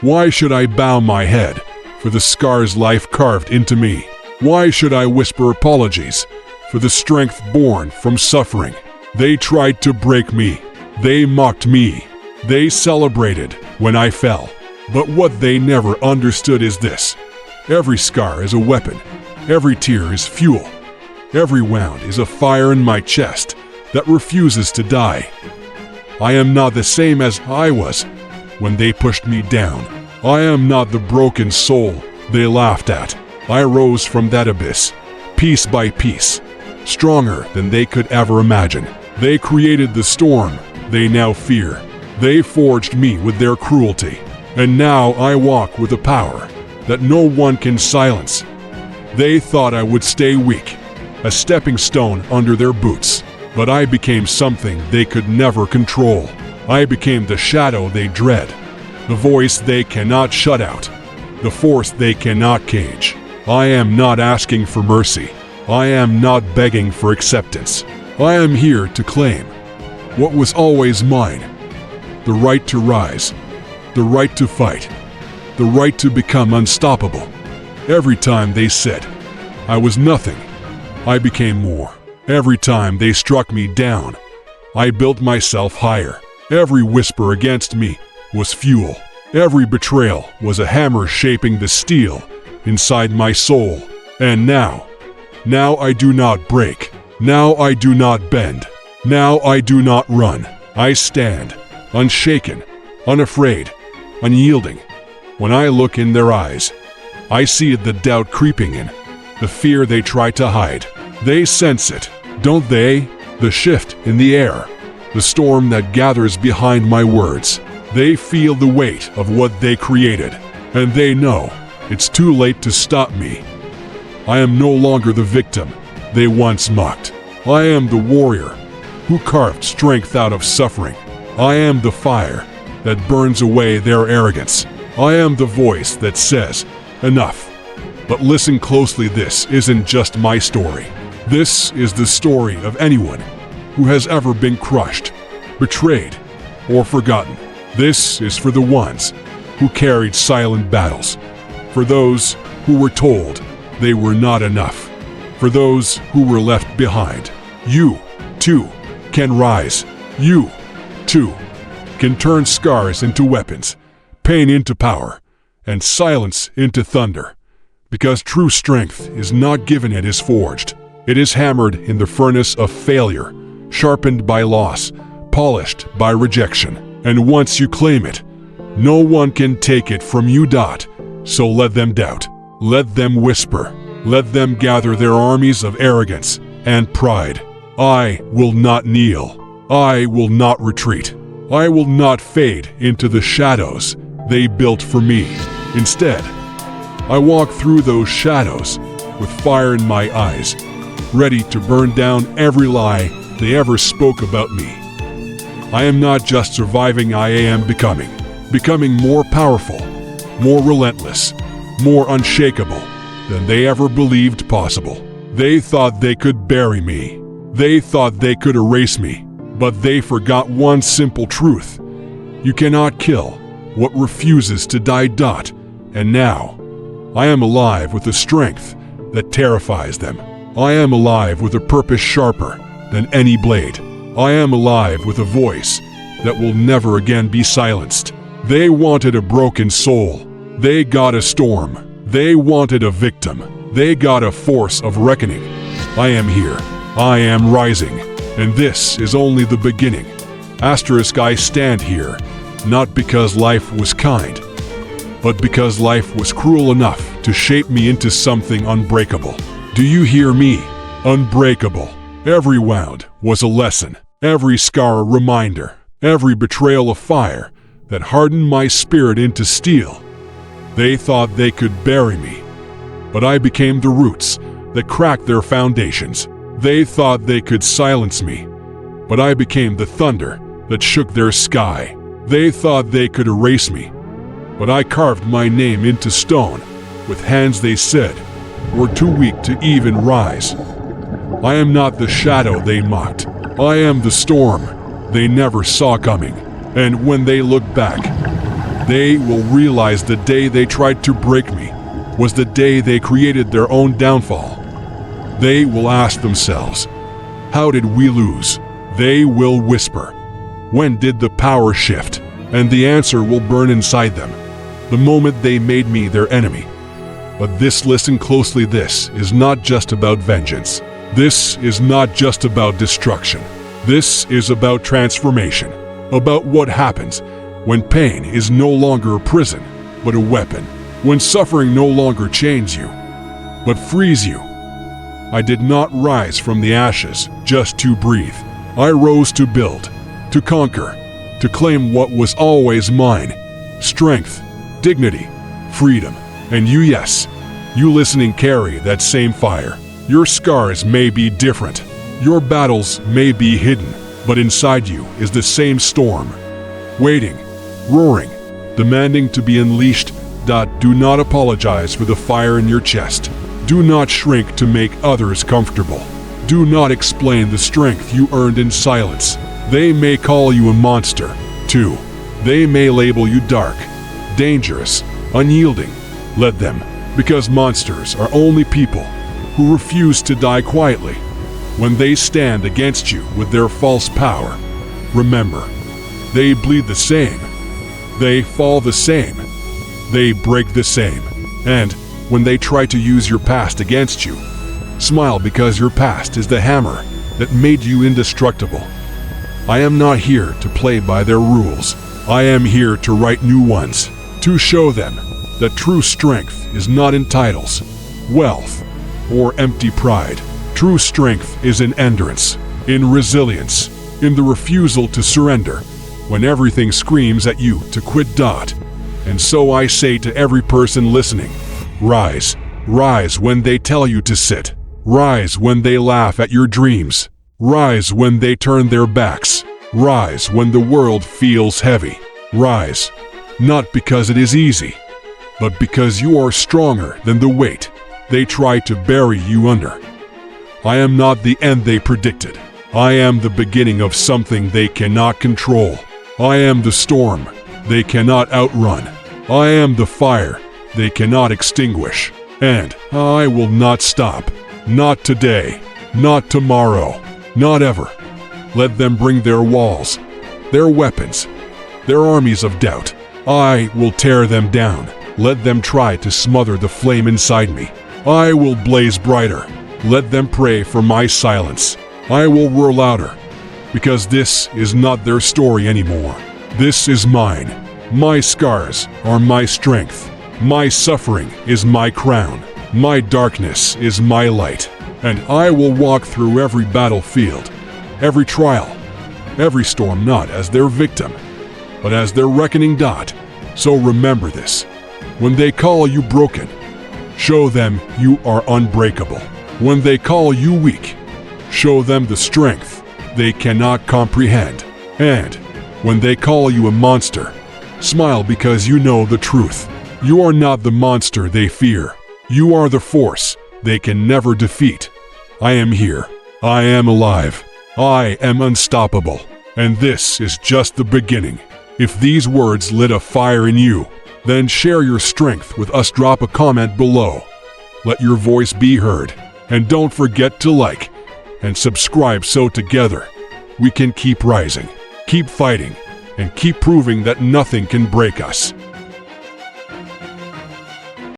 Why should I bow my head for the scars life carved into me? Why should I whisper apologies for the strength born from suffering? They tried to break me. They mocked me. They celebrated when I fell. But what they never understood is this. Every scar is a weapon. Every tear is fuel. Every wound is a fire in my chest that refuses to die. I am not the same as I was when they pushed me down. I am not the broken soul they laughed at. I rose from that abyss, piece by piece, stronger than they could ever imagine. They created the storm they now fear. They forged me with their cruelty, and now I walk with a power that no one can silence. They thought I would stay weak, a stepping stone under their boots, but I became something they could never control. I became the shadow they dread, the voice they cannot shut out, the force they cannot cage. I am not asking for mercy. I am not begging for acceptance. I am here to claim what was always mine: the right to rise, the right to fight, the right to become unstoppable. Every time they said I was nothing, I became more. Every time they struck me down, I built myself higher. Every whisper against me was fuel. Every betrayal was a hammer shaping the steel inside my soul. And now I do not break. Now I do not bend. Now I do not run. I stand, unshaken, unafraid, unyielding. When I look in their eyes, I see the doubt creeping in, the fear they try to hide. They sense it, don't they? The shift in the air, the storm that gathers behind my words. They feel the weight of what they created, and they know it's too late to stop me. I am no longer the victim they once mocked. I am the warrior who carved strength out of suffering. I am the fire that burns away their arrogance. I am the voice that says, enough. But listen closely, this isn't just my story. This is the story of anyone who has ever been crushed, betrayed, or forgotten. This is for the ones who carried silent battles, for those who were told they were not enough, for those who were left behind. You, too, can rise. You, too, can turn scars into weapons, pain into power, and silence into thunder. Because true strength is not given, it is forged. It is hammered in the furnace of failure, sharpened by loss, polished by rejection. And once you claim it, no one can take it from you. So let them doubt. Let them whisper. Let them gather their armies of arrogance and pride. I will not kneel. I will not retreat. I will not fade into the shadows they built for me. Instead, I walk through those shadows with fire in my eyes, ready to burn down every lie they ever spoke about me. I am not just surviving, I am becoming more powerful, more relentless, more unshakable than they ever believed possible. They thought they could bury me. They thought they could erase me, but they forgot one simple truth. You cannot kill what refuses to die. And now, I am alive with a strength that terrifies them. I am alive with a purpose sharper than any blade. I am alive with a voice that will never again be silenced. They wanted a broken soul. They got a storm. They wanted a victim. They got a force of reckoning. I am here. I am rising. And this is only the beginning. I stand here, not because life was kind, but because life was cruel enough to shape me into something unbreakable. Do you hear me? Unbreakable. Every wound was a lesson, every scar a reminder, every betrayal a fire that hardened my spirit into steel. They thought they could bury me, but I became the roots that cracked their foundations. They thought they could silence me, but I became the thunder that shook their sky. They thought they could erase me, but I carved my name into stone with hands they said were too weak to even rise. I am not the shadow they mocked. I am the storm they never saw coming. And when they look back, They will realize the day they tried to break me was the day they created their own downfall. They will ask themselves, how did we lose? They will whisper, when did the power shift? And the answer will burn inside them the moment they made me their enemy. But listen closely, this is not just about vengeance. This is not just about destruction. This is about transformation, about what happens when pain is no longer a prison, but a weapon, when suffering no longer chains you, but frees you. I did not rise from the ashes just to breathe. I rose to build, to conquer, to claim what was always mine: strength, dignity, freedom. And you, yes, you listening, carry that same fire. Your scars may be different, your battles may be hidden, but inside you is the same storm, waiting, roaring, demanding to be unleashed. Do not apologize for the fire in your chest. Do not shrink to make others comfortable. Do not explain the strength you earned in silence. They may call you a monster, too. They may label you dark, dangerous, unyielding. Let them, because monsters are only people who refuse to die quietly. When they stand against you with their false power, remember, they bleed the same. They fall the same. They break the same. And when they try to use your past against you, smile, because your past is the hammer that made you indestructible. I am not here to play by their rules. I am here to write new ones, to show them that true strength is not in titles, wealth, or empty pride. True strength is in endurance, in resilience, in the refusal to surrender when everything screams at you to quit. And so I say to every person listening, rise. Rise when they tell you to sit. Rise when they laugh at your dreams. Rise when they turn their backs. Rise when the world feels heavy. Rise, not because it is easy, but because you are stronger than the weight they try to bury you under. I am not the end they predicted. I am the beginning of something they cannot control. I am the storm they cannot outrun. I am the fire they cannot extinguish. And I will not stop. Not today. Not tomorrow. Not ever. Let them bring their walls, their weapons, their armies of doubt. I will tear them down. Let them try to smother the flame inside me. I will blaze brighter. Let them pray for my silence. I will roar louder, because this is not their story anymore. This is mine. My scars are my strength. My suffering is my crown. My darkness is my light. And I will walk through every battlefield, every trial, every storm, not as their victim, but as their reckoning. So remember this. When they call you broken, show them you are unbreakable. When they call you weak, show them the strength they cannot comprehend. And when they call you a monster, smile, because you know the truth. You are not the monster they fear. You are the force they can never defeat. I am here. I am alive. I am unstoppable. And this is just the beginning. If these words lit a fire in you, then share your strength with us. Drop a comment below. Let your voice be heard. And don't forget to like and subscribe so together we can keep rising, keep fighting, and keep proving that nothing can break us.